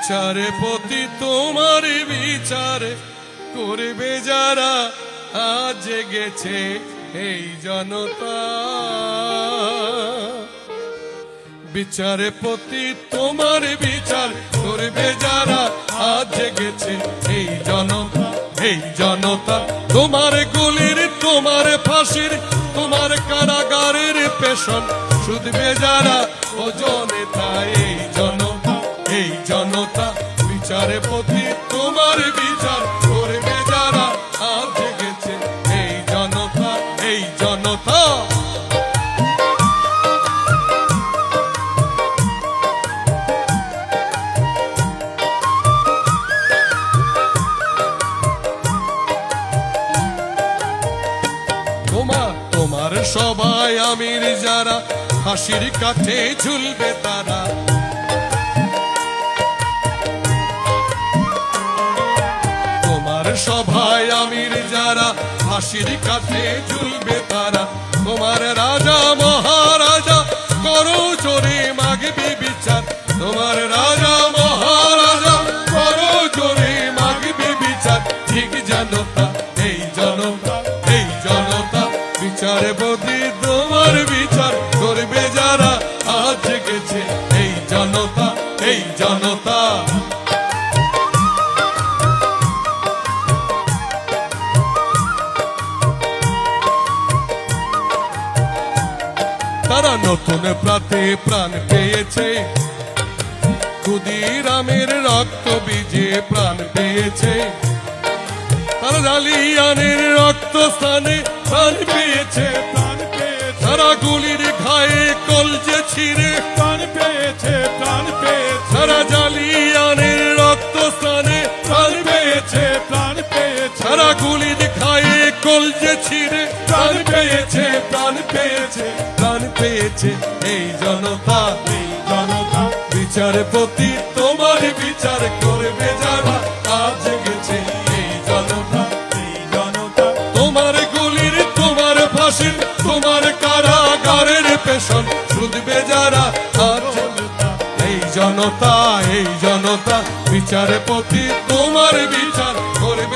বিচারে প্রতি তোমার বিচারে করবে যারা আজ জেগেছে এই জনতা। বিচারে প্রতি তোমার বিচার করবে যারা আজ জেগেছে এই জনতা। এই জনতা তোমার গুলির তোমার ফাঁসির তোমার কারাগারের পেশন শুধবে যারা ও জনতা। এই জনতা এই জনতা বিচারে প্রতি তোমার বিচার করবে যারা আজ জেগেছে এই জনতা। এই জনতা তোমার সবাই আমির যারা হাসির কাঠে ঝুলবে তারা। তোমার সবাই আমির যারা হাসির কাঠে ঝুলবে তারা। তোমার রাজা মহারাজা করো জোরে মাগবি বিচার। তোমার রাজা মহারাজা করো জোরে মাগবি বিচার। ঠিক জনতা এই জনতা এই জনতা বিচারে প্রতি তোমার বিচার করবে যারা আজ জেগেছে এই জনতা। এই জনতা তারা নতুন প্রাতে প্রাণ পেয়েছে। ক্ষুদিরামের রক্ত বীজে প্রাণ পেয়েছে। তারা জালিয়ানের রক্ত স্থানে প্রাণ পেয়েছে। তারা গুলির ঘায়ে কলজে ছিঁড়ে প্রাণ পেয়েছে। প্রাণ পেয়েছে তারা জালিয়ানের রক্ত স্থানে প্রাণ পেয়েছে। প্রাণ পেয়েছে তারা গুলির ঘায়ে কলজে ছিঁড়ে প্রাণ পেয়েছে। প্রাণ পেয়েছে প্রাণ পেয়েছে এই জনতা। এই জনতা বিচারে প্রতি তোমার বিচার করবে যারা আজ জেগেছে এই জনতা। এই জনতা তোমার গুলির তোমার ফাঁসির তোমার কারাগারের পেশন শুধবে যারা আজ এই জনতা। এই জনতা বিচারে প্রতি তোমার বিচার করবে